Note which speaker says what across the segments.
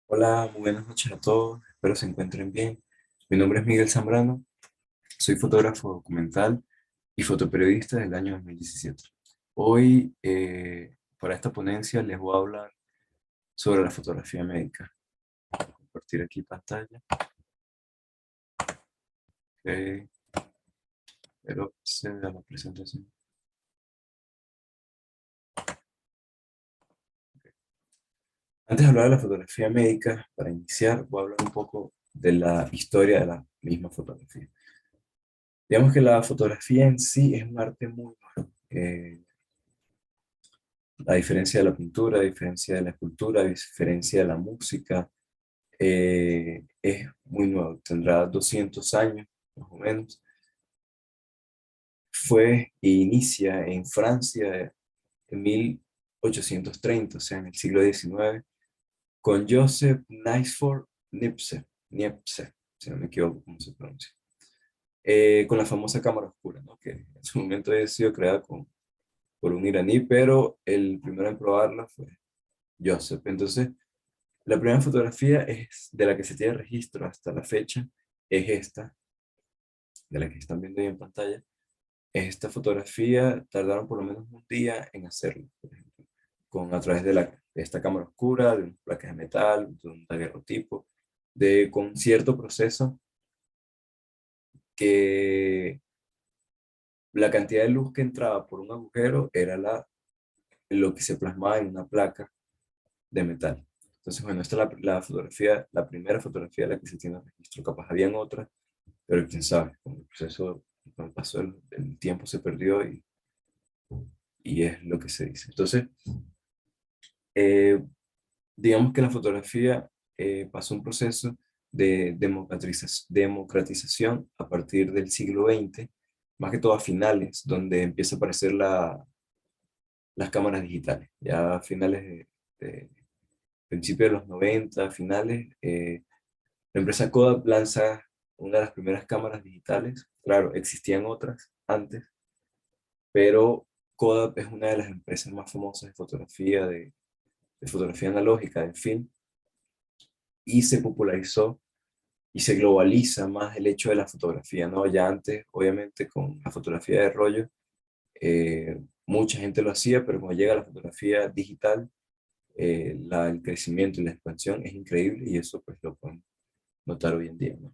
Speaker 1: Hola, muy buenas noches a todos, espero se encuentren bien. Mi nombre es Miguel Zambrano, soy fotógrafo documental y fotoperiodista del año 2017. Hoy, para esta ponencia, les voy a hablar sobre la fotografía médica. Compartir aquí pantalla. Ok, pero se vea la presentación. Antes de hablar de la fotografía médica, para iniciar, voy a hablar un poco de la historia de la misma fotografía. Digamos que la fotografía en sí es un arte muy nuevo. A diferencia de la pintura, a diferencia de la escultura, a diferencia de la música, es muy nuevo, tendrá 200 años más o menos. Fue e inicia en Francia en 1830, o sea, en el siglo XIX, con Joseph Naisfort Niepce, si no me equivoco cómo se pronuncia, con la famosa cámara oscura, ¿no? Que en su momento había sido creada por un iraní, pero el primero en probarla fue Joseph. Entonces, la primera fotografía es de la que se tiene registro hasta la fecha, es esta, de la que están viendo ahí en pantalla. Esta fotografía tardaron por lo menos un día en hacerlo, por ejemplo, a través de esta cámara oscura, de unas placas de metal, de un daguerrotipo, con cierto proceso que la cantidad de luz que entraba por un agujero era lo que se plasmaba en una placa de metal. Entonces, bueno, esta es la fotografía, la primera fotografía de la que se tiene registro. Capaz habían otras, pero quién sabe, con el proceso, con el paso del tiempo se perdió y es lo que se dice. Entonces, eh, digamos que la fotografía pasó un proceso de democratización a partir del siglo XX, más que todo a finales, donde empieza a aparecer las cámaras digitales. Ya a finales de principios de los 90 finales, la empresa Kodak lanza una de las primeras cámaras digitales. Claro, existían otras antes, pero Kodak es una de las empresas más famosas de fotografía, de fotografía analógica, de film, y se popularizó y se globaliza más el hecho de la fotografía, ¿no? Ya antes, obviamente, con la fotografía de rollo, mucha gente lo hacía, pero cuando llega la fotografía digital, el crecimiento y la expansión es increíble y eso pues lo podemos notar hoy en día, ¿no?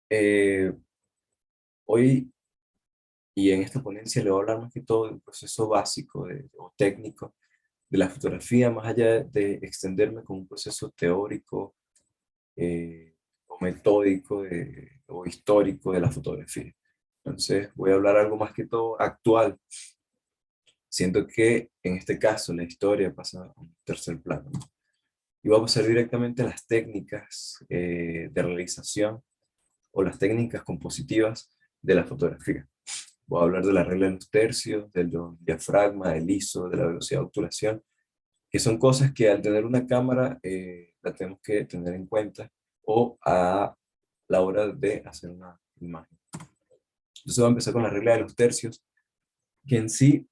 Speaker 1: Eh, Hoy y en esta ponencia le voy a hablar más que todo de un proceso básico o técnico de la fotografía, más allá de extenderme con un proceso teórico o metódico o histórico de la fotografía. Entonces voy a hablar algo más que todo actual. Siento que en este caso la historia pasa a un tercer plano, ¿no? Y voy a pasar directamente a las técnicas de realización o las técnicas compositivas de la fotografía. Voy a hablar de la regla de los tercios, del diafragma, del ISO, de la velocidad de obturación, que son cosas que al tener una cámara la tenemos que tener en cuenta o a la hora de hacer una imagen. Entonces voy a empezar con la regla de los tercios, que en sí,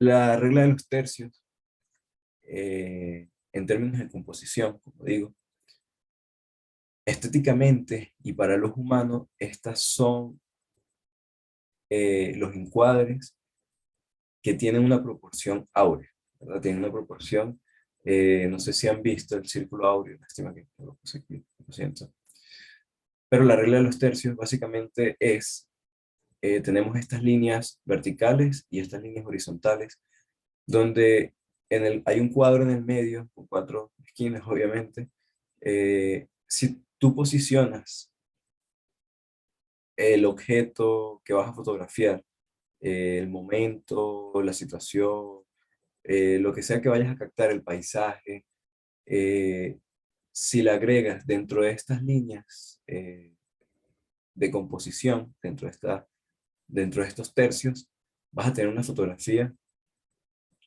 Speaker 1: la regla de los tercios, en términos de composición, como digo, estéticamente y para los humanos, estas son los encuadres que tienen una proporción áurea, ¿verdad? Tienen una proporción, no sé si han visto el círculo áureo, lástima que no lo puse aquí, lo siento. Pero la regla de los tercios básicamente es, tenemos estas líneas verticales y estas líneas horizontales, donde hay un cuadro en el medio, con cuatro esquinas obviamente. Si tú posicionas el objeto que vas a fotografiar, el momento, la situación, lo que sea que vayas a captar, el paisaje, eh, si la agregas dentro de estas líneas de composición, dentro de estos tercios, vas a tener una fotografía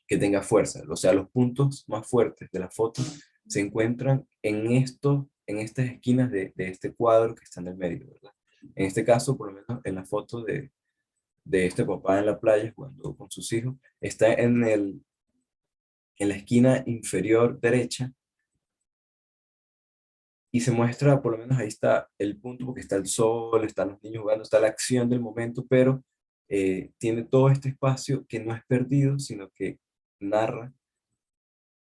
Speaker 1: que tenga fuerza. O sea, los puntos más fuertes de la foto se encuentran en estas esquinas de este cuadro que está en el medio, ¿verdad? En este caso, por lo menos en la foto de este papá en la playa jugando con sus hijos, está en la esquina inferior derecha, y se muestra, por lo menos ahí está el punto, porque está el sol, están los niños jugando, está la acción del momento, pero tiene todo este espacio que no es perdido, sino que narra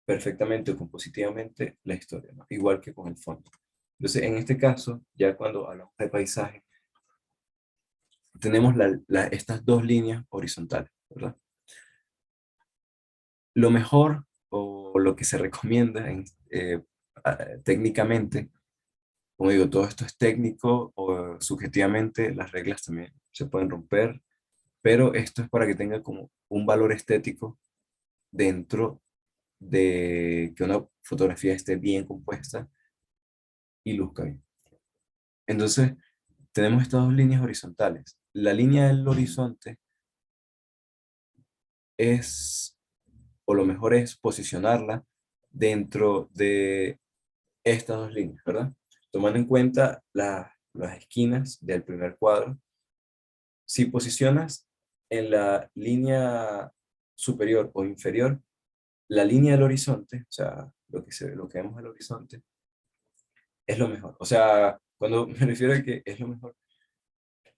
Speaker 1: perfectamente o compositivamente la historia, ¿no? Igual que con el fondo. Entonces, en este caso, ya cuando hablamos de paisaje, tenemos estas dos líneas horizontales, ¿verdad? Lo mejor o lo que se recomienda técnicamente, como digo, todo esto es técnico o subjetivamente, las reglas también se pueden romper, pero esto es para que tenga como un valor estético dentro de que una fotografía esté bien compuesta y luzca bien. Entonces, tenemos estas dos líneas horizontales. La línea del horizonte es, o lo mejor es posicionarla dentro de estas dos líneas, ¿verdad? Tomando en cuenta las esquinas del primer cuadro, si posicionas en la línea superior o inferior, la línea del horizonte, o sea, lo que vemos al horizonte, es lo mejor. O sea, cuando me refiero a que es lo mejor,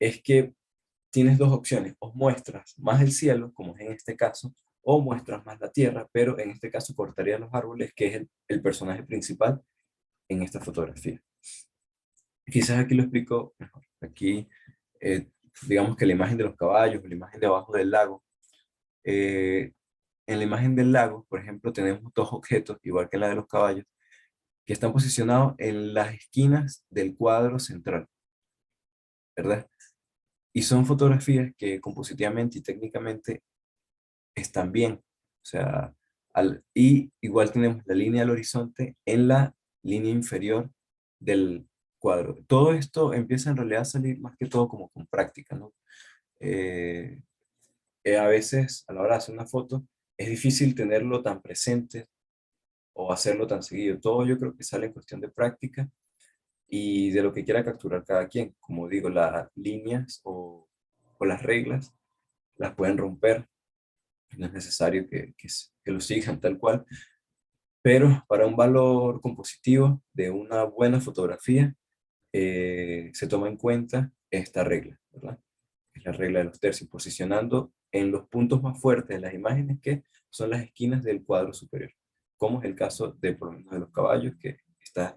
Speaker 1: es que tienes dos opciones, o muestras más el cielo, como es en este caso, o muestras más la tierra, pero en este caso cortaría los árboles, que es el personaje principal en esta fotografía. Quizás aquí lo explico mejor. Aquí, eh, digamos que la imagen de los caballos, la imagen de abajo del lago, eh, en la imagen del lago, por ejemplo, tenemos dos objetos, igual que en la de los caballos, que están posicionados en las esquinas del cuadro central, ¿verdad? Y son fotografías que compositivamente y técnicamente están bien. O sea, y igual tenemos la línea del horizonte en la línea inferior del cuadro. Todo esto empieza en realidad a salir más que todo como con práctica, ¿no? Eh, a veces a la hora de hacer una foto es difícil tenerlo tan presente o hacerlo tan seguido. Todo yo creo que sale en cuestión de práctica y de lo que quiera capturar cada quien. Como digo, las líneas o las reglas las pueden romper, no es necesario que lo sigan tal cual, pero para un valor compositivo de una buena fotografía se toma en cuenta esta regla, ¿verdad? Es la regla de los tercios, posicionando en los puntos más fuertes de las imágenes que son las esquinas del cuadro superior, como es el caso de, por lo menos, de los caballos, que está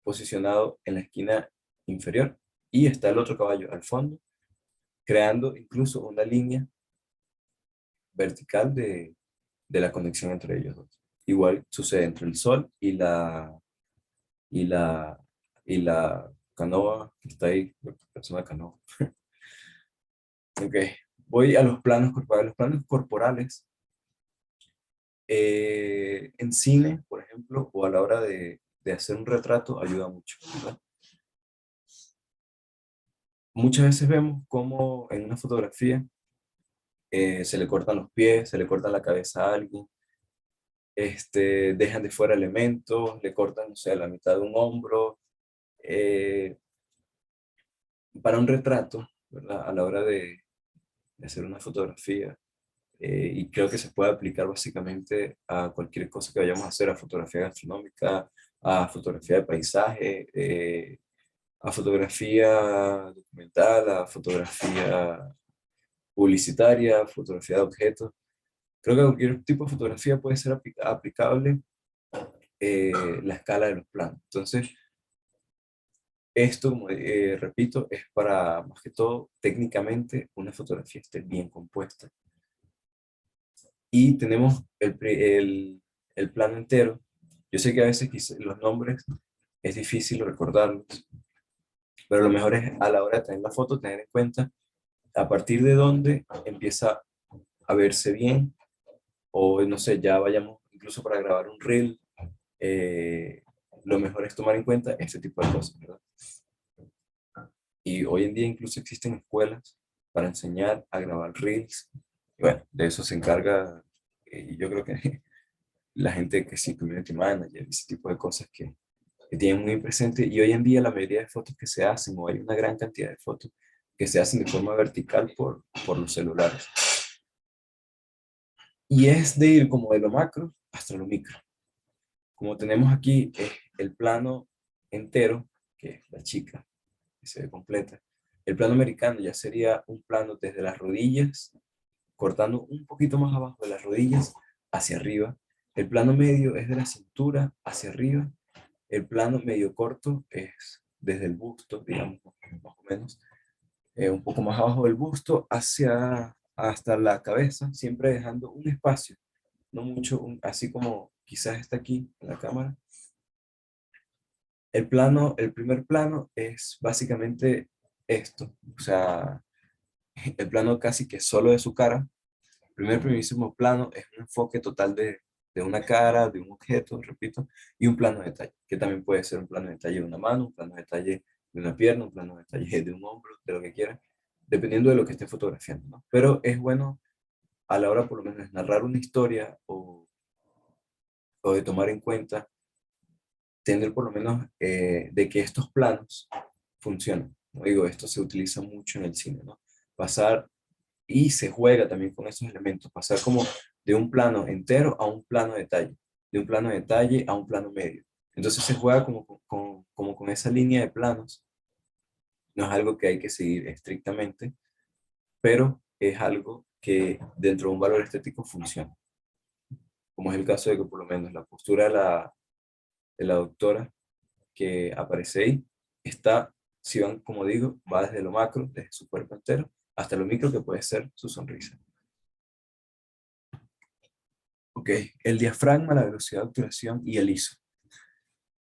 Speaker 1: posicionado en la esquina inferior y está el otro caballo al fondo, creando incluso una línea vertical de la conexión entre ellos dos. Igual sucede entre el sol y la, y la canoa que está ahí, la persona canoa. Ok, voy a los planos corporales. Los planos corporales en cine, por ejemplo, o a la hora de hacer un retrato, ayuda mucho, ¿verdad? Muchas veces vemos cómo en una fotografía se le cortan los pies, se le corta la cabeza a alguien, dejan de fuera elementos, le cortan, o sea, la mitad de un hombro. eh, para un retrato, ¿verdad? A la hora de hacer una fotografía, y creo que se puede aplicar básicamente a cualquier cosa que vayamos a hacer, a fotografía gastronómica, a fotografía de paisaje, a fotografía documental, a fotografía publicitaria, fotografía de objetos. Creo que cualquier tipo de fotografía puede ser aplicable la escala de los planos. Entonces, esto, como repito, es para, más que todo, técnicamente, una fotografía esté bien compuesta. Y tenemos el plano entero. Yo sé que a veces los nombres es difícil recordarlos, pero lo mejor es a la hora de tener la foto, tener en cuenta a partir de dónde empieza a verse bien, o no sé, ya vayamos incluso para grabar un reel, lo mejor es tomar en cuenta este tipo de cosas, ¿verdad? Y hoy en día incluso existen escuelas para enseñar a grabar reels. Y bueno, de eso se encarga, y yo creo que la gente que sí, community manager, ese tipo de cosas que tienen muy presente. Y hoy en día la mayoría de fotos que se hacen, o hay una gran cantidad de fotos que se hacen de forma vertical por los celulares. Y es de ir como de lo macro hasta lo micro. Como tenemos aquí el plano entero, que es la chica, que se ve completa. El plano americano ya sería un plano desde las rodillas, cortando un poquito más abajo de las rodillas hacia arriba. El plano medio es de la cintura hacia arriba. El plano medio corto es desde el busto, digamos, más o menos, un poco más abajo del busto hacia hasta la cabeza, siempre dejando un espacio, no mucho, así como quizás está aquí en la cámara. El primer plano es básicamente esto, o sea, el plano casi que solo de su cara. El primerísimo plano es un enfoque total de una cara, de un objeto, repito, y un plano de detalle, que también puede ser un plano de detalle de una mano, un plano de detalle de una pierna, un plano de detalle de un hombro, de lo que quiera, dependiendo de lo que esté fotografiando, ¿no? Pero es bueno a la hora por lo menos de narrar una historia o de tomar en cuenta, tener por lo menos de que estos planos funcionan. Como digo, esto se utiliza mucho en el cine, ¿no? Pasar, y se juega también con esos elementos, pasar como de un plano entero a un plano de detalle, de un plano de detalle a un plano medio. Entonces se juega como con esa línea de planos. No es algo que hay que seguir estrictamente, pero es algo que dentro de un valor estético funciona. Como es el caso de que por lo menos la postura de la doctora que aparece ahí, está, si van, como digo, va desde lo macro, desde su cuerpo entero, hasta lo micro que puede ser su sonrisa. Ok, el diafragma, la velocidad de obturación y el ISO.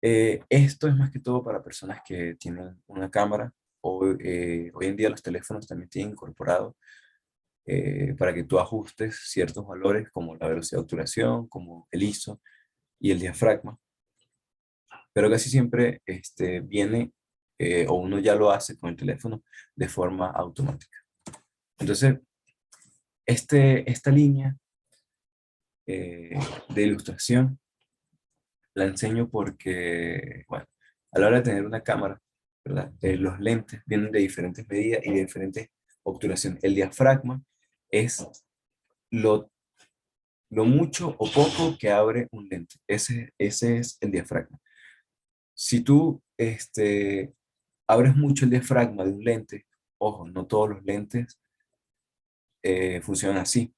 Speaker 1: Esto es más que todo para personas que tienen una cámara, o hoy en día los teléfonos también tienen incorporado para que tú ajustes ciertos valores como la velocidad de obturación, como el ISO y el diafragma, pero casi siempre viene o uno ya lo hace con el teléfono de forma automática. Entonces, esta línea de ilustración la enseño porque, bueno, a la hora de tener una cámara, ¿verdad? Los lentes vienen de diferentes medidas y de diferentes obturaciones. El diafragma es lo, lo mucho o poco que abre un lente. Ese es el diafragma. Si tú abres mucho el diafragma de un lente, ojo, no todos los lentes funcionan así.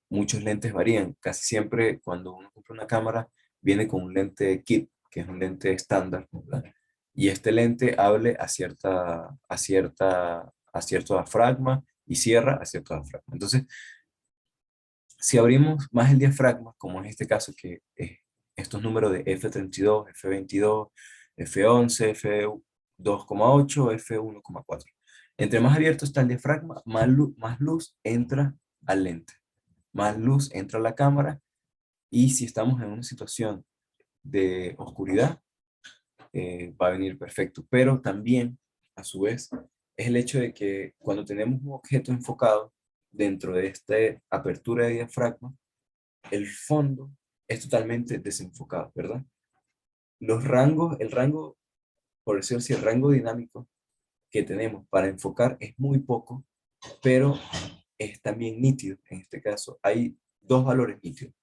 Speaker 1: Muchos lentes varían. Casi siempre cuando uno compra una cámara viene con un lente kit, que es un lente estándar, ¿verdad? Y este lente abre a cierto diafragma y cierra a cierto diafragma. Entonces, si abrimos más el diafragma, como en este caso que estos números de F32, F22, F11, F2,8, F1,4. Entre más abierto está el diafragma, más luz entra al lente, más luz entra a la cámara, y si estamos en una situación de oscuridad, va a venir perfecto. Pero también, a su vez, es el hecho de que cuando tenemos un objeto enfocado dentro de esta apertura de diafragma, el fondo es totalmente desenfocado, ¿verdad? El rango, por decirlo así, el rango dinámico que tenemos para enfocar es muy poco, pero es también nítido. En este caso, hay dos valores nítidos.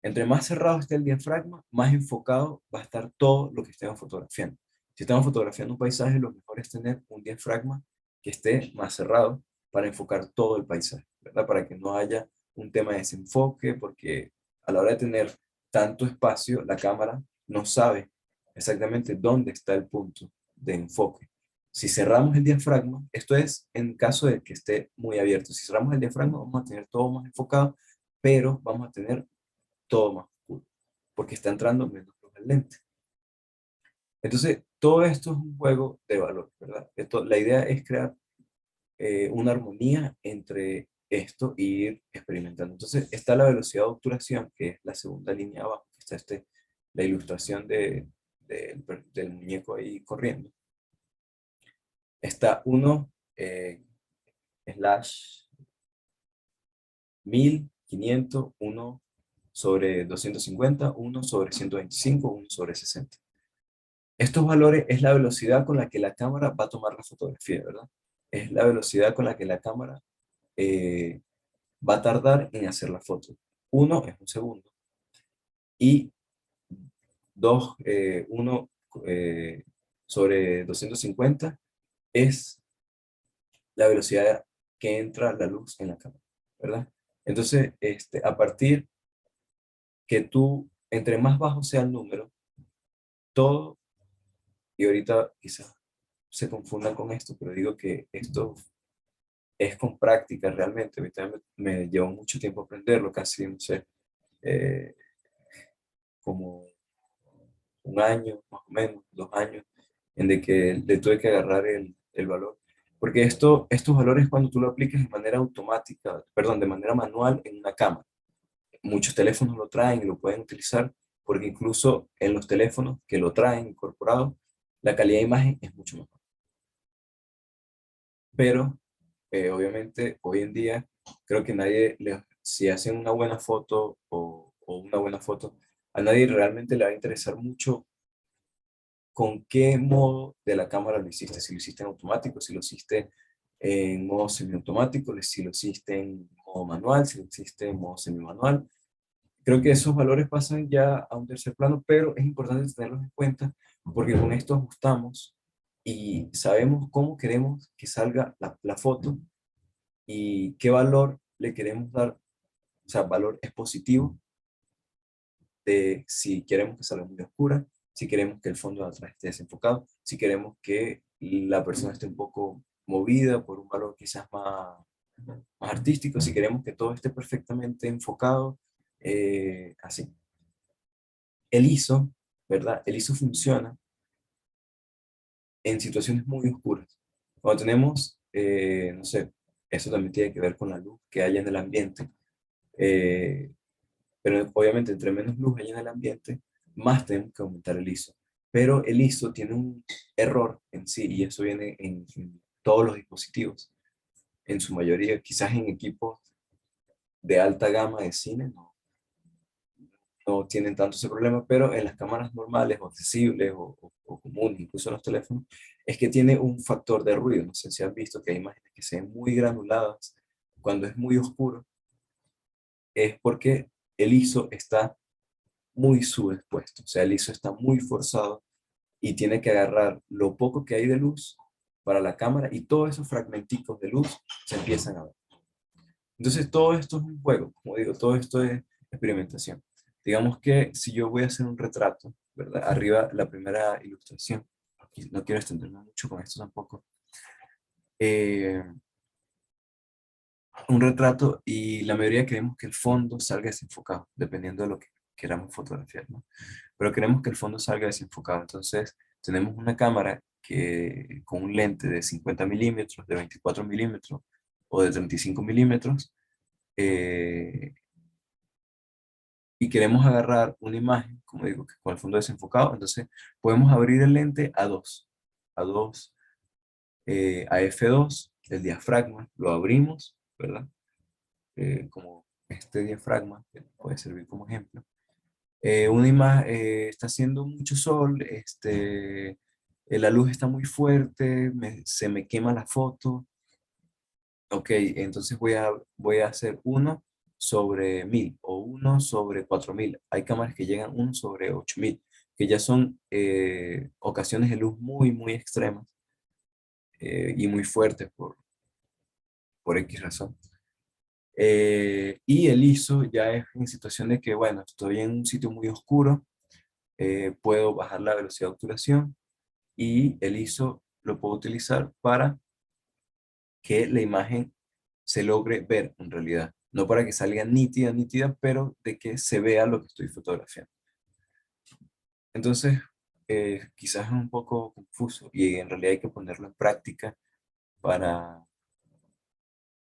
Speaker 1: Entre más cerrado esté el diafragma, más enfocado va a estar todo lo que estemos fotografiando. Si estamos fotografiando un paisaje, lo mejor es tener un diafragma que esté más cerrado para enfocar todo el paisaje, ¿verdad? Para que no haya un tema de desenfoque, porque a la hora de tener tanto espacio, la cámara no sabe exactamente dónde está el punto de enfoque. Si cerramos el diafragma, esto es en caso de que esté muy abierto. Si cerramos el diafragma, vamos a tener todo más enfocado, pero vamos a tener todo más oscuro, porque está entrando menos luz al lente. Entonces, todo esto es un juego de valor, ¿verdad? La idea es crear una armonía entre esto y ir experimentando. Entonces, está la velocidad de obturación, que es la segunda línea abajo, está la ilustración del muñeco ahí corriendo. Está 1 slash 1500, 1 sobre 250, 1 sobre 125, 1 sobre 60. Estos valores es la velocidad con la que la cámara va a tomar la fotografía, ¿verdad? Es la velocidad con la que la cámara eh, va a tardar en hacer la foto. 1 es un segundo y 1 eh, sobre 250 es la velocidad que entra la luz en la cámara, ¿verdad? Entonces, a partir que tú, entre más bajo sea el número, todo, y ahorita quizás se confundan con esto, pero digo que esto es con práctica realmente. Ahorita me llevó mucho tiempo aprenderlo, casi, no sé, eh, como un año, más o menos, 2 años, en de que le tuve que agarrar el valor. Porque estos valores cuando tú lo aplicas de manera automática, perdón, de manera manual en una cámara. Muchos teléfonos lo traen y lo pueden utilizar, porque incluso en los teléfonos que lo traen incorporado, la calidad de imagen es mucho mejor. Pero obviamente hoy en día creo que si hacen una buena foto o una buena foto, a nadie realmente le va a interesar mucho con qué modo de la cámara lo hiciste, si lo hiciste en automático, si lo hiciste en modo semiautomático, si lo hiciste en modo manual, si lo hiciste en modo semimanual. Creo que esos valores pasan ya a un tercer plano, pero es importante tenerlos en cuenta porque con esto ajustamos y sabemos cómo queremos que salga la foto y qué valor le queremos dar, o sea, valor expositivo de si queremos que salga muy oscura, si queremos que el fondo de atrás esté desenfocado, si queremos que la persona esté un poco movida por un valor quizás más artístico, si queremos que todo esté perfectamente enfocado, así. El ISO, ¿verdad? El ISO funciona en situaciones muy oscuras. Cuando tenemos, no sé, eso también tiene que ver con la luz que haya en el ambiente, eh, pero obviamente entre menos luz hay en el ambiente, más tenemos que aumentar el ISO. Pero el ISO tiene un error en sí, y eso viene en todos los dispositivos, en su mayoría, quizás en equipos de alta gama de cine, no tienen tanto ese problema, pero en las cámaras normales o accesibles o comunes, incluso en los teléfonos, es que tiene un factor de ruido. No sé si has visto que hay imágenes que se ven muy granuladas cuando es muy oscuro, es porque el ISO está muy subexpuesto, o sea, el ISO está muy forzado y tiene que agarrar lo poco que hay de luz para la cámara y todos esos fragmenticos de luz se empiezan a ver. Entonces, todo esto es un juego, como digo, todo esto es experimentación. Digamos que si yo voy a hacer un retrato, ¿verdad? Arriba la primera ilustración, aquí no quiero extenderme mucho con esto tampoco, eh, un retrato y la mayoría queremos que el fondo salga desenfocado, dependiendo de lo que queramos fotografiar, ¿no? Pero queremos que el fondo salga desenfocado, entonces tenemos una cámara que con un lente de 50 milímetros, de 24 milímetros o de 35 milímetros, eh, y queremos agarrar una imagen, como digo, que con el fondo desenfocado, entonces podemos abrir el lente a dos, a F2, el diafragma, lo abrimos, ¿verdad? Como este diafragma, que puede servir como ejemplo. Una imagen, está haciendo mucho sol, la luz está muy fuerte, se me quema la foto. Ok, entonces voy a hacer 1/1000 o 1/4000. Hay cámaras que llegan 1/8000, que ya son ocasiones de luz muy, muy extremas y muy fuertes por X razón. Y el ISO ya es en situación de que, bueno, estoy en un sitio muy oscuro, puedo bajar la velocidad de obturación y el ISO lo puedo utilizar para que la imagen se logre ver en realidad. No para que salga nítida, nítida, pero de que se vea lo que estoy fotografiando. Entonces, quizás es un poco confuso y en realidad hay que ponerlo en práctica para,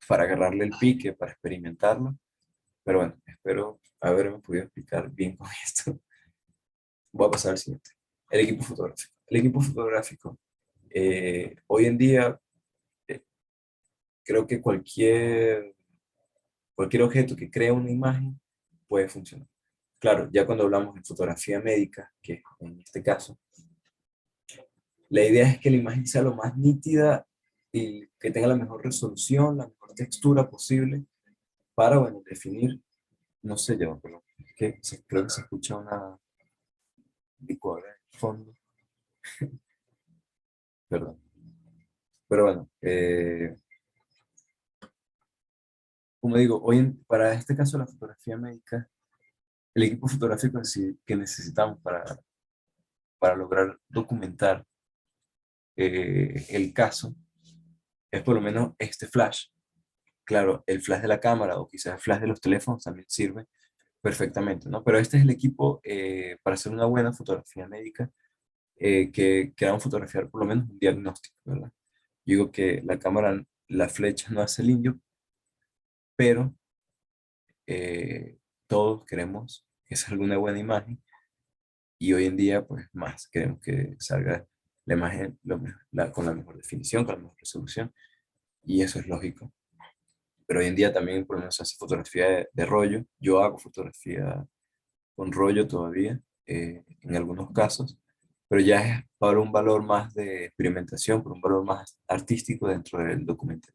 Speaker 1: para agarrarle el pique, para experimentarlo. Pero bueno, espero haberme podido explicar bien con esto. Voy a pasar al siguiente. El equipo fotográfico. El equipo fotográfico, hoy en día, eh, creo que cualquier objeto que crea una imagen puede funcionar. Claro, ya cuando hablamos de fotografía médica, que en este caso, la idea es que la imagen sea lo más nítida y que tenga la mejor resolución, la mejor textura posible para, bueno, definir, no sé yo, pero creo que se escucha una licuadora en el fondo. Perdón. Pero bueno, como digo, para este caso de la fotografía médica, el equipo fotográfico en sí que necesitamos para lograr documentar el caso es por lo menos este flash. Claro, el flash de la cámara o quizás el flash de los teléfonos también sirve perfectamente, ¿no? Pero este es el equipo para hacer una buena fotografía médica que queramos fotografiar por lo menos un diagnóstico, ¿verdad? Yo digo que la cámara, la flecha no hace el indio, pero eh, todos queremos que salga una buena imagen y hoy en día, pues más, queremos que salga la imagen con la mejor definición, con la mejor resolución, y eso es lógico. Pero hoy en día también, por lo menos, se hace fotografía de rollo. Yo hago fotografía con rollo todavía, en algunos casos, pero ya es para un valor más de experimentación, por un valor más artístico dentro del documental.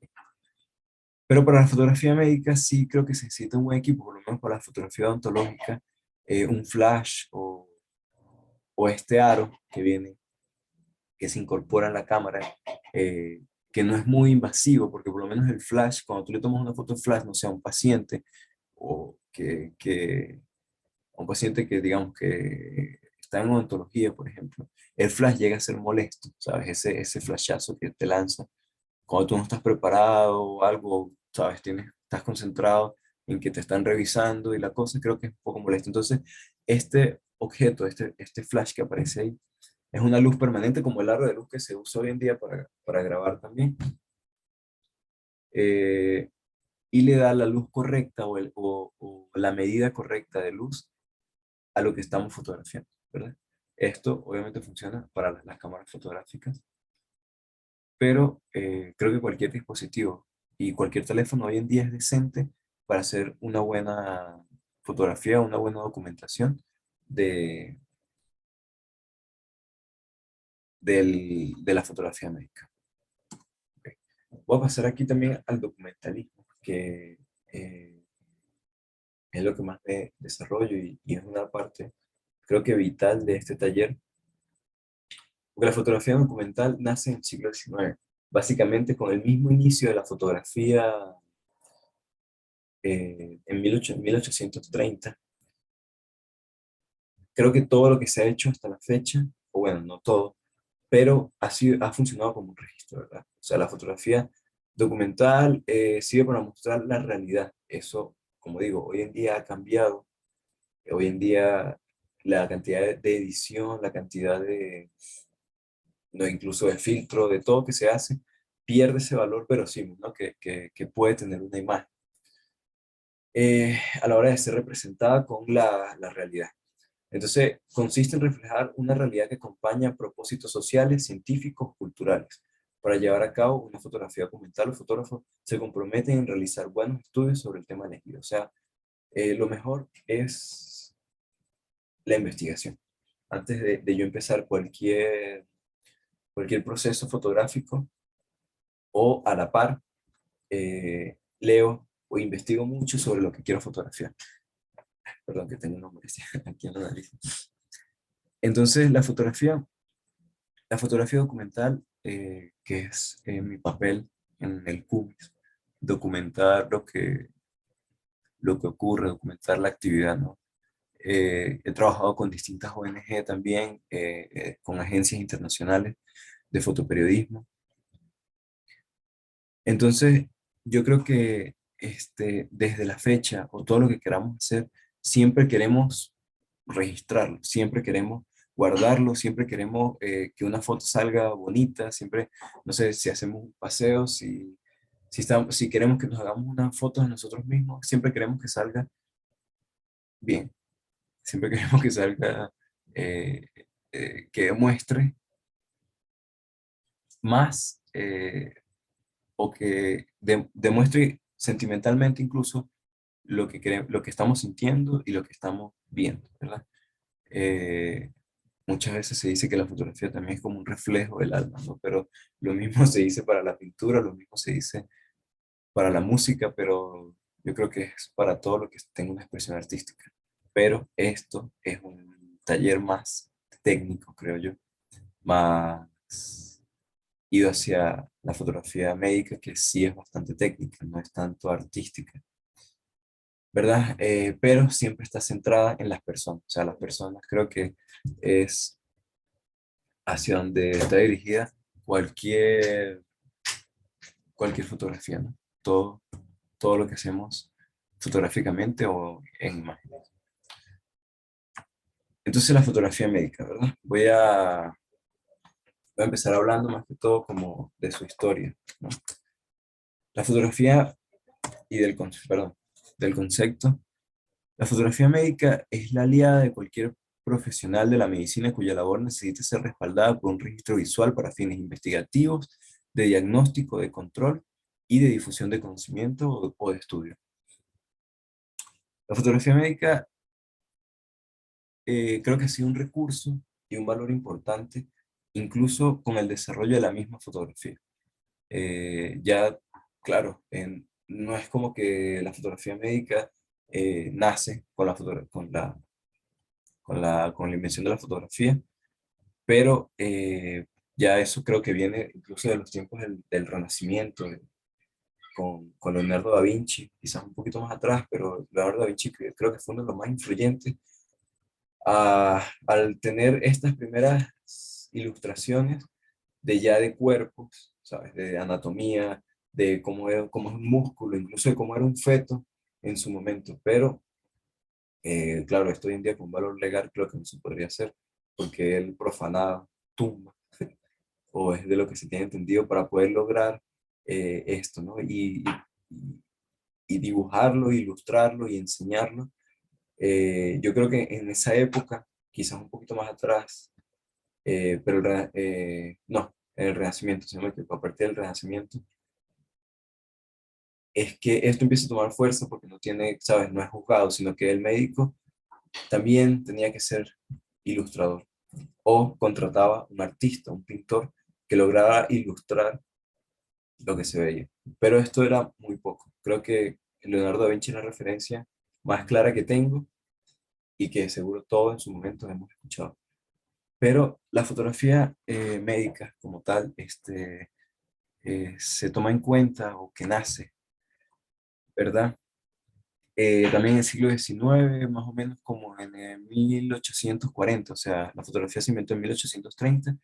Speaker 1: Pero para la fotografía médica sí creo que se necesita un buen equipo, por lo menos para la fotografía odontológica, un flash o este aro que viene, que se incorpora en la cámara, que no es muy invasivo, porque por lo menos el flash, cuando tú le tomas una foto flash, no sea un paciente, o a un paciente que digamos que está en odontología, por ejemplo, el flash llega a ser molesto, ¿sabes? Ese flashazo que te lanza cuando tú no estás preparado o algo, ¿sabes? Estás concentrado en que te están revisando y la cosa creo que es un poco molesto. Entonces, este objeto, este flash que aparece ahí, es una luz permanente como el aro de luz que se usa hoy en día para grabar también. eh, y le da la luz correcta o la medida correcta de luz a lo que estamos fotografiando, ¿verdad? Esto obviamente funciona para las cámaras fotográficas, pero creo que cualquier dispositivo y cualquier teléfono hoy en día es decente para hacer una buena fotografía, una buena documentación de, de la fotografía médica. Ok. Voy a pasar aquí también al documentalismo, que es lo que más me desarrollo y es una parte, creo que vital de este taller, porque la fotografía documental nace en el siglo XIX, básicamente con el mismo inicio de la fotografía en 1830. Creo que todo lo que se ha hecho hasta la fecha, o bueno, no todo, pero ha funcionado como un registro, ¿verdad? O sea, la fotografía documental sirve para mostrar la realidad. Eso, como digo, hoy en día ha cambiado. Hoy en día la cantidad de edición, la cantidad no, incluso de filtro, de todo que se hace, pierde ese valor verosímil, ¿no? Que puede tener una imagen a la hora de ser representada con la realidad. Entonces, consiste en reflejar una realidad que acompaña propósitos sociales, científicos, culturales. Para llevar a cabo una fotografía documental, los fotógrafos se comprometen en realizar buenos estudios sobre el tema elegido. O sea, lo mejor es la investigación. Antes de yo empezar cualquier proceso fotográfico o a la par, leo o investigo mucho sobre lo que quiero fotografiar. Perdón que tengo una molestia aquí en la nariz. Entonces, la fotografía documental, que es mi papel en el CUMIS, documentar lo que ocurre, documentar la actividad, ¿no? He trabajado con distintas ONG también, con agencias internacionales de fotoperiodismo. Entonces, yo creo que desde la fecha o todo lo que queramos hacer, siempre queremos registrarlo, siempre queremos guardarlo, siempre queremos que una foto salga bonita, siempre, no sé, si hacemos un paseo, si queremos que nos hagamos una foto de nosotros mismos, siempre queremos que salga bien, siempre queremos que salga, eh, que demuestre más o que demuestre sentimentalmente incluso lo que estamos sintiendo y lo que estamos viendo, ¿verdad? Eh, Muchas veces se dice que la fotografía también es como un reflejo del alma, ¿no? Pero lo mismo se dice para la pintura, lo mismo se dice para la música, pero yo creo que es para todo lo que tenga una expresión artística. Pero esto es un taller más técnico, creo yo, más ido hacia la fotografía médica, que sí es bastante técnica, no es tanto artística, ¿verdad? Pero siempre está centrada en las personas, o sea, las personas creo que es hacia donde está dirigida cualquier, cualquier fotografía, ¿no? Todo lo que hacemos fotográficamente o en imágenes. Entonces la fotografía médica, ¿verdad? Voy a empezar hablando más que todo como de su historia, ¿no? La fotografía y perdón, del concepto. La fotografía médica es la aliada de cualquier profesional de la medicina cuya labor necesite ser respaldada por un registro visual para fines investigativos, de diagnóstico, de control y de difusión de conocimiento o de estudio. La fotografía médica creo que ha sido un recurso y un valor importante, incluso con el desarrollo de la misma fotografía. Ya, claro, no es como que la fotografía médica nace con con la invención de la fotografía, pero ya eso creo que viene incluso de los tiempos del Renacimiento, con Leonardo da Vinci, quizás un poquito más atrás, pero Leonardo da Vinci creo que fue uno de los más influyentes al tener estas primeras ilustraciones de ya de cuerpos, ¿sabes? De anatomía, de cómo es un músculo, incluso de cómo era un feto en su momento. Pero, claro, esto hoy en día con valor legal creo que no se podría hacer, porque él profanaba tumbas, o es de lo que se tiene entendido para poder lograr esto, ¿no? Y dibujarlo, ilustrarlo y enseñarlo. Yo creo que en esa época, quizás un poquito más atrás, pero no, en el Renacimiento, sino que a partir del Renacimiento, es que esto empieza a tomar fuerza porque no tiene, sabes, no es juzgado, sino que el médico también tenía que ser ilustrador o contrataba un artista, un pintor que lograra ilustrar lo que se veía. Pero esto era muy poco. Creo que Leonardo da Vinci es la referencia más clara que tengo y que seguro todos en su momento hemos escuchado. Pero la fotografía médica como tal, se toma en cuenta o que nace, ¿verdad? También en el siglo XIX, más o menos como en 1840, o sea, la fotografía se inventó en 1830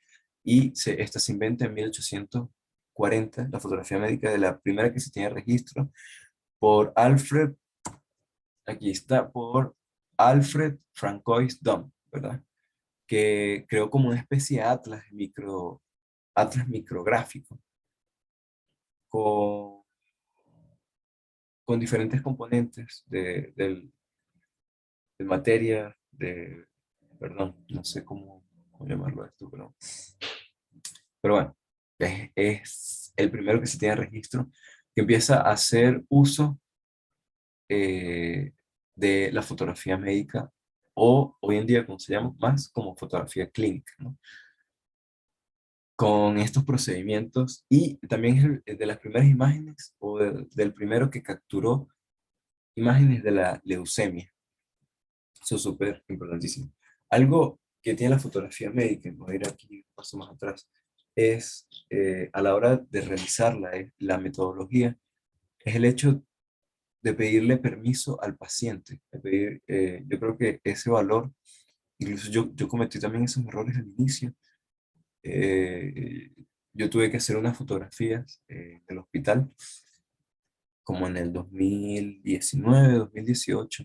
Speaker 1: y esta se inventa en 1840, la fotografía médica de la primera que se tiene registro por aquí está, por Alfred Francois Dom, ¿verdad? Que creó como una especie de atlas micrográfico con, con diferentes componentes de materia, perdón, no sé cómo llamarlo esto, pero bueno, es el primero que se tiene registro, que empieza a hacer uso eh, de la fotografía médica, o hoy en día, como se llama, más como fotografía clínica, ¿no? Con estos procedimientos, y también es de las primeras imágenes, o del primero que capturó imágenes de la leucemia. Eso es súper importantísimo. Algo que tiene la fotografía médica, voy a ir aquí un paso más atrás, es a la hora de realizarla, la metodología, es el hecho de pedirle permiso al paciente. Yo creo que ese valor, incluso yo cometí también esos errores al inicio. eh, yo tuve que hacer unas fotografías del hospital, como en el 2019, 2018.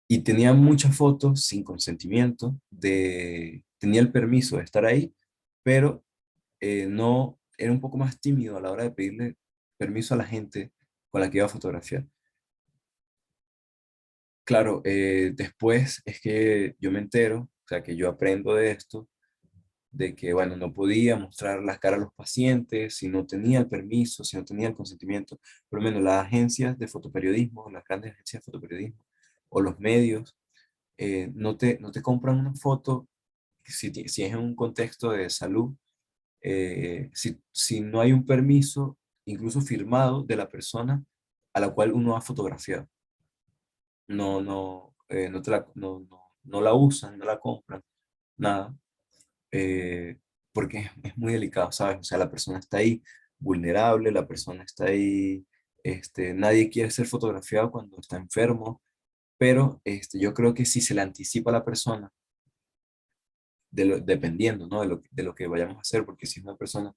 Speaker 1: Y tenía muchas fotos sin consentimiento, tenía el permiso de estar ahí, pero no, era un poco más tímido a la hora de pedirle permiso a la gente con la que iba a fotografiar. Claro, después es que yo me entero, o sea, que yo aprendo de esto, de que, bueno, no podía mostrar las caras a los pacientes si no tenía el permiso, si no tenía el consentimiento. Por lo menos las agencias de fotoperiodismo, las grandes agencias de fotoperiodismo o los medios, no te compran una foto si es en un contexto de salud, si no hay un permiso, incluso firmado, de la persona a la cual uno ha fotografiado. No la usan, no la compran, nada. porque es muy delicado, ¿sabes? O sea, la persona está ahí vulnerable, la persona está ahí, nadie quiere ser fotografiado cuando está enfermo, pero yo creo que si se le anticipa a la persona, dependiendo, ¿no? De lo que vayamos a hacer, porque si es una persona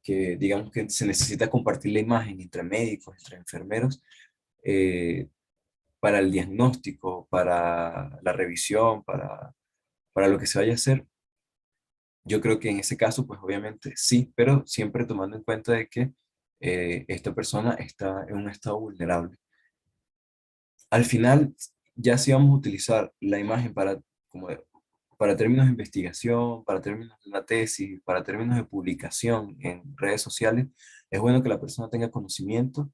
Speaker 1: que digamos que se necesita compartir la imagen entre médicos, entre enfermeros, eh, para el diagnóstico, para la revisión, para lo que se vaya a hacer, yo creo que en ese caso, pues obviamente sí, pero siempre tomando en cuenta de que esta persona está en un estado vulnerable. Al final, ya si vamos a utilizar la imagen como para términos de investigación, para términos de una tesis, para términos de publicación en redes sociales, es bueno que la persona tenga conocimiento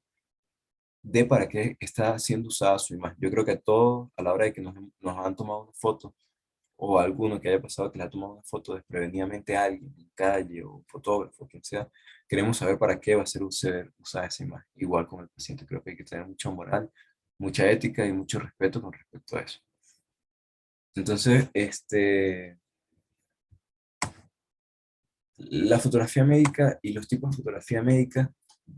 Speaker 1: de para qué está siendo usada su imagen. Yo creo que a todos, a la hora de que nos han tomado una foto, o a alguno que haya pasado que le ha tomado una foto desprevenidamente a alguien en calle, o un fotógrafo, quien sea, queremos saber para qué va a ser usada esa imagen. Igual con el paciente, creo que hay que tener mucha moral, mucha ética y mucho respeto con respecto a eso. Entonces, la fotografía médica y los tipos de fotografía médica,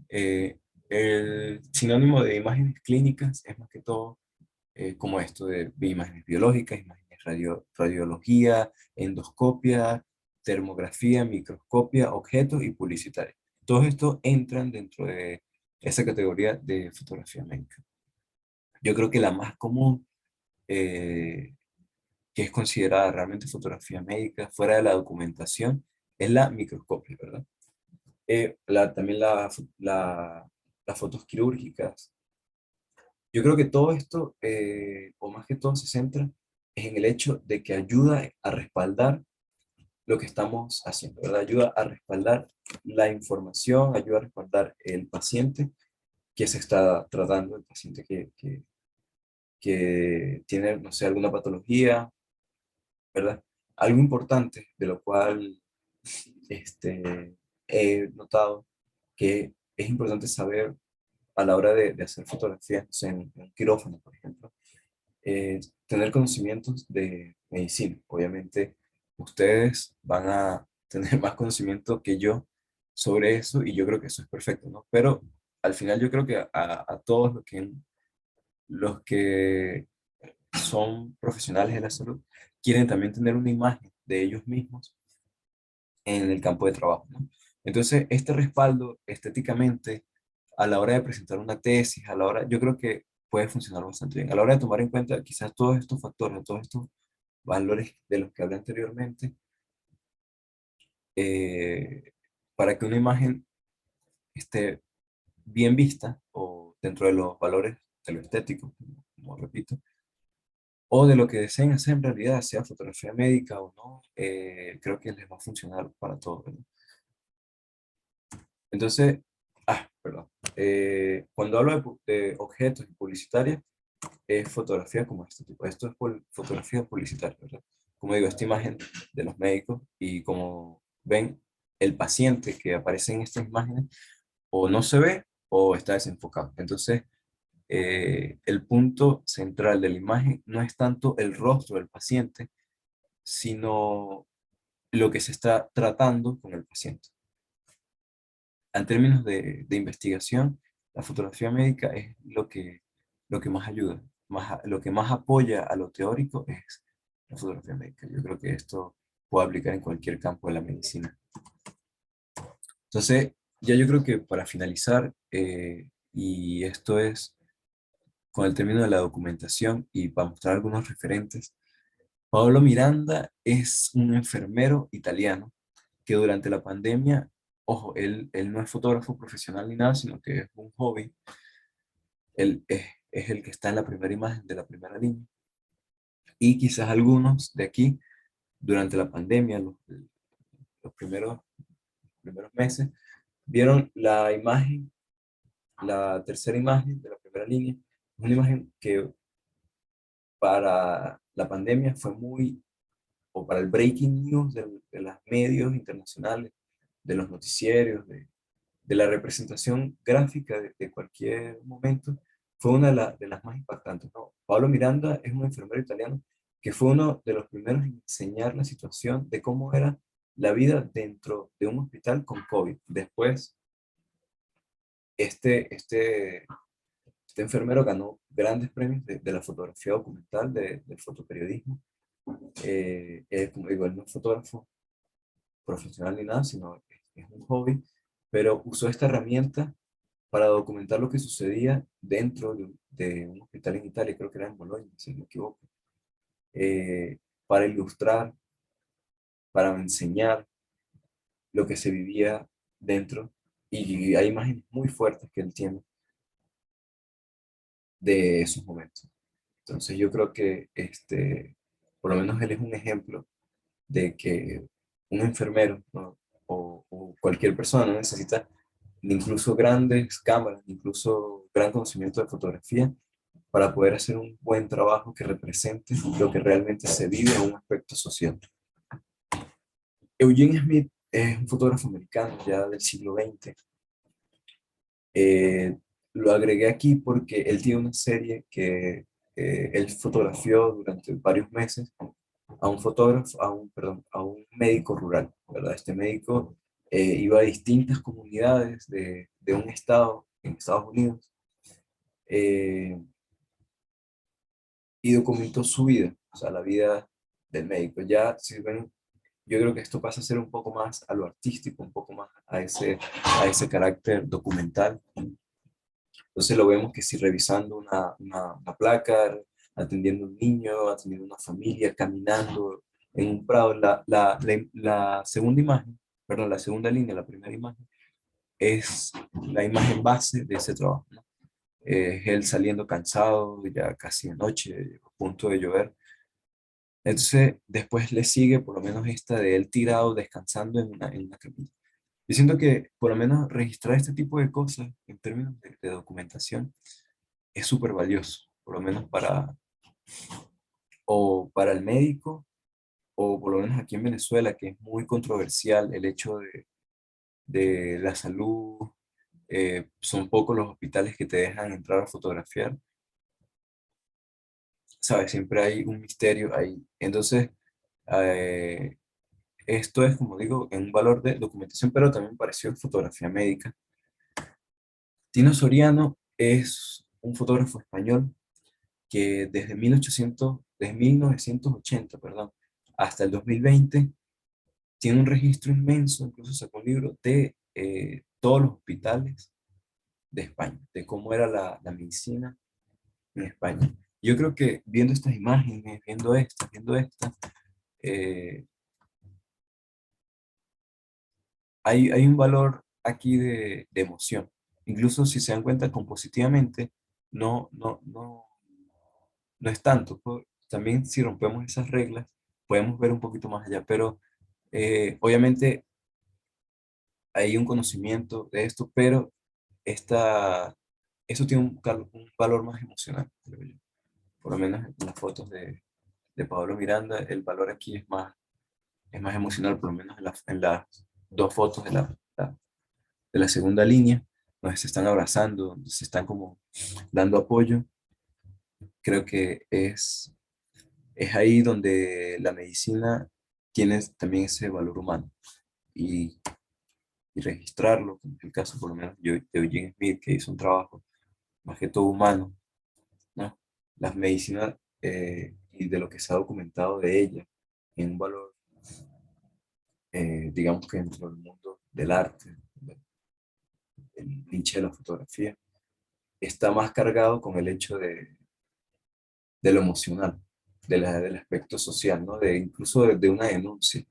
Speaker 1: eh, el sinónimo de imágenes clínicas es más que todo como esto de imágenes biológicas, imágenes radiología, endoscopia, termografía, microscopia, objetos y publicitaria. Todos estos entran dentro de esa categoría de fotografía médica. Yo creo que la más común, eh, que es considerada realmente fotografía médica, fuera de la documentación, es la microscopia, ¿verdad? También las fotos quirúrgicas. Yo creo que todo esto, o más que todo, se centra en el hecho de que ayuda a respaldar lo que estamos haciendo, ¿verdad? Ayuda a respaldar la información, ayuda a respaldar el paciente que se está tratando, el paciente que tiene, no sé, alguna patología, ¿verdad? Algo importante de lo cual he notado que es importante saber a la hora de hacer fotografías, no sé, en un quirófano, por ejemplo, tener conocimientos de medicina. Obviamente, ustedes van a tener más conocimiento que yo sobre eso y yo creo que eso es perfecto, ¿no? Pero al final yo creo que a todos los que son profesionales de la salud quieren también tener una imagen de ellos mismos en el campo de trabajo, ¿no? Entonces, este respaldo estéticamente a la hora de presentar una tesis, a la hora, yo creo que puede funcionar bastante bien. A la hora de tomar en cuenta quizás todos estos factores, todos estos valores de los que hablé anteriormente, eh, para que una imagen esté bien vista o dentro de los valores de lo estético, como repito, o de lo que deseen hacer en realidad, sea fotografía médica o no, creo que les va a funcionar para todos, ¿verdad? Entonces, perdón. Cuando hablo de objetos y publicitarias, es fotografía como este tipo. Esto es fotografía publicitaria, ¿verdad? Como digo, esta imagen de los médicos y como ven, el paciente que aparece en estas imágenes o no se ve o está desenfocado. Entonces, el punto central de la imagen no es tanto el rostro del paciente, sino lo que se está tratando con el paciente. En términos de investigación, la fotografía médica es lo que más ayuda, lo que más apoya a lo teórico es la fotografía médica. Yo creo que esto puede aplicar en cualquier campo de la medicina. Entonces, ya yo creo que para finalizar, y esto es con el término de la documentación y para mostrar algunos referentes, Paolo Miranda es un enfermero italiano que durante la pandemia, ojo, él no es fotógrafo profesional ni nada, sino que es un hobby. Él es el que está en la primera imagen de la primera línea. Y quizás algunos de aquí, durante la pandemia, los primeros meses, vieron la imagen, la tercera imagen de la primera línea, una imagen que para la pandemia fue muy, o para el breaking news de los medios internacionales, de los noticieros, de la representación gráfica de cualquier momento, fue una de las más impactantes, ¿no? Pablo Miranda es un enfermero italiano que fue uno de los primeros en enseñar la situación de cómo era la vida dentro de un hospital con COVID. Después, este, este, este enfermero ganó grandes premios de la fotografía documental, del fotoperiodismo. Como digo, él no es fotógrafo profesional ni nada, sino es un hobby, pero usó esta herramienta para documentar lo que sucedía dentro de un hospital en Italia, creo que era en Bolonia, si no me equivoco, para ilustrar, para enseñar lo que se vivía dentro, y hay imágenes muy fuertes que él tiene de esos momentos. Entonces yo creo que por lo menos él es un ejemplo de que un enfermero, ¿no? o cualquier persona no necesita incluso grandes cámaras, incluso gran conocimiento de fotografía para poder hacer un buen trabajo que represente lo que realmente se vive en un aspecto social. Eugene Smith es un fotógrafo americano ya del siglo XX. Eh, lo agregué aquí porque él tiene una serie que él fotografió durante varios meses a un fotógrafo, perdón, a un médico rural, ¿verdad? Este médico iba a distintas comunidades de un estado en Estados Unidos, eh, y documentó su vida, o sea, la vida del médico. Ya, si ven, yo creo que esto pasa a ser un poco más a lo artístico, un poco más a ese carácter documental. Entonces lo vemos que si revisando una placa, atendiendo a un niño, atendiendo a una familia, caminando en un prado. La segunda imagen, perdón, la segunda línea, la primera imagen, es la imagen base de ese trabajo, ¿no? Es él saliendo cansado, ya casi de noche, a punto de llover. Entonces después le sigue por lo menos esta de él tirado, descansando en una camilla. Yo siento que por lo menos registrar este tipo de cosas en términos de documentación es súper valioso, por lo menos para el médico, o por lo menos aquí en Venezuela, que es muy controversial el hecho de la salud. Son pocos los hospitales que te dejan entrar a fotografiar, ¿sabes? Siempre hay un misterio ahí. Entonces, eh, esto es, como digo, en un valor de documentación, pero también pareció fotografía médica. Tino Soriano es un fotógrafo español que desde 1980, perdón, hasta el 2020 tiene un registro inmenso, incluso sacó un libro de todos los hospitales de España, de cómo era la medicina en España. Yo creo que viendo estas imágenes, viendo esta, eh, hay un valor aquí de emoción. Incluso si se dan cuenta compositivamente, no es tanto. También si rompemos esas reglas, podemos ver un poquito más allá, pero obviamente hay un conocimiento de esto, pero esta, esto tiene un valor más emocional, creo yo. Por lo menos en las fotos de Pablo Miranda, el valor aquí es más emocional, por lo menos en las dos fotos de la segunda línea, donde se están abrazando, donde se están como dando apoyo. Creo que es ahí donde la medicina tiene también ese valor humano, y, y registrarlo, como es el caso por lo menos de Eugene Smith, que hizo un trabajo más que todo humano, ¿no? Las medicinas, y de lo que se ha documentado de ella, en un valor, digamos que dentro del mundo del arte, del nicho de la fotografía, está más cargado con el hecho de lo emocional, del aspecto social, ¿no? Incluso de una denuncia.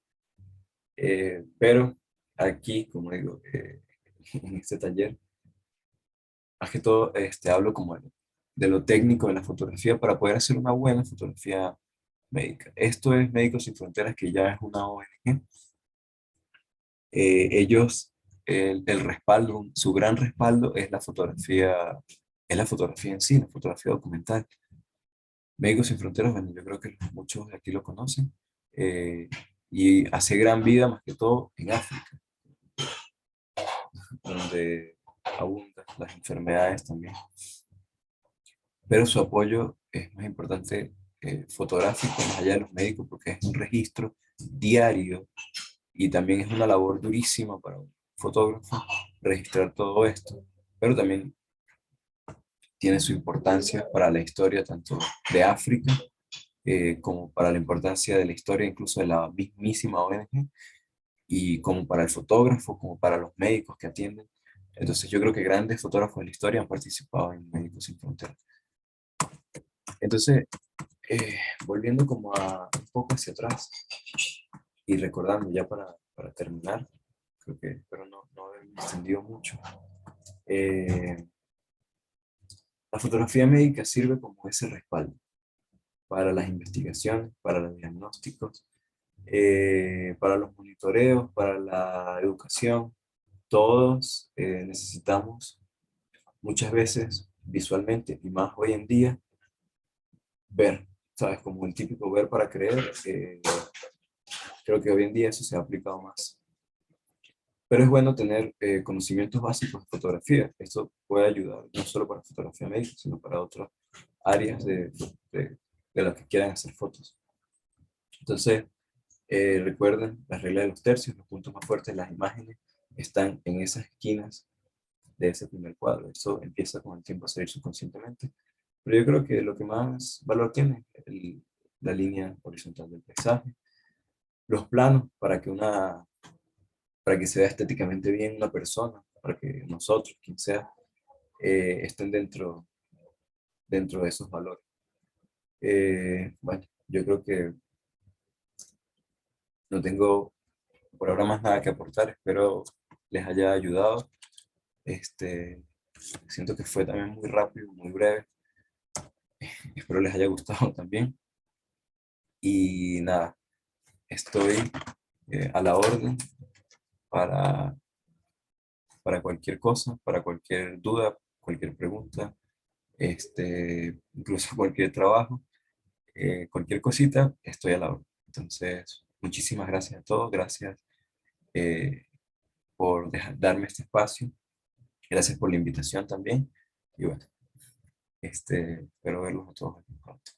Speaker 1: Pero aquí, como digo, en este taller, más que todo hablo como de lo técnico de la fotografía para poder hacer una buena fotografía médica. Esto es Médicos Sin Fronteras, que ya es una ONG. Ellos, el respaldo, su gran respaldo es la fotografía en sí, la fotografía documental. Médicos Sin Fronteras, bueno, yo creo que muchos de aquí lo conocen, eh, y hace gran vida más que todo en África, donde abundan las enfermedades también. Pero su apoyo es más importante, fotográfico, más allá de los médicos, porque es un registro diario y también es una labor durísima para un fotógrafo registrar todo esto, pero también tiene su importancia para la historia tanto de África como para la importancia de la historia incluso de la mismísima ONG y como para el fotógrafo, como para los médicos que atienden. Entonces yo creo que grandes fotógrafos de la historia han participado en Médicos Sin Fronteras. Entonces, volviendo como a un poco hacia atrás y recordando ya para terminar, creo que espero no haberme extendido mucho. eh, la fotografía médica sirve como ese respaldo para las investigaciones, para los diagnósticos, para los monitoreos, para la educación. Todos necesitamos muchas veces visualmente y más hoy en día ver, ¿sabes? Como el típico ver para creer. Creo que hoy en día eso se ha aplicado más. Pero es bueno tener conocimientos básicos de fotografía. Esto puede ayudar no solo para fotografía médica, sino para otras áreas de las que quieran hacer fotos. Entonces, recuerden las reglas de los tercios, los puntos más fuertes de las imágenes están en esas esquinas de ese primer cuadro. Eso empieza con el tiempo a salir subconscientemente. Pero yo creo que lo que más valor tiene es la línea horizontal del paisaje, los planos para que se vea estéticamente bien una persona, para que nosotros, quien sea, estén dentro de esos valores. Bueno, yo creo que no tengo por ahora más nada que aportar, espero les haya ayudado. Este, siento que fue también muy rápido, muy breve, espero les haya gustado también. Y nada, estoy a la orden para, para cualquier cosa, para cualquier duda, cualquier pregunta, incluso cualquier trabajo, cualquier cosita, estoy a la orden. Entonces, muchísimas gracias a todos, gracias eh, por darme este espacio, gracias por la invitación también, y bueno, espero verlos a todos aquí pronto.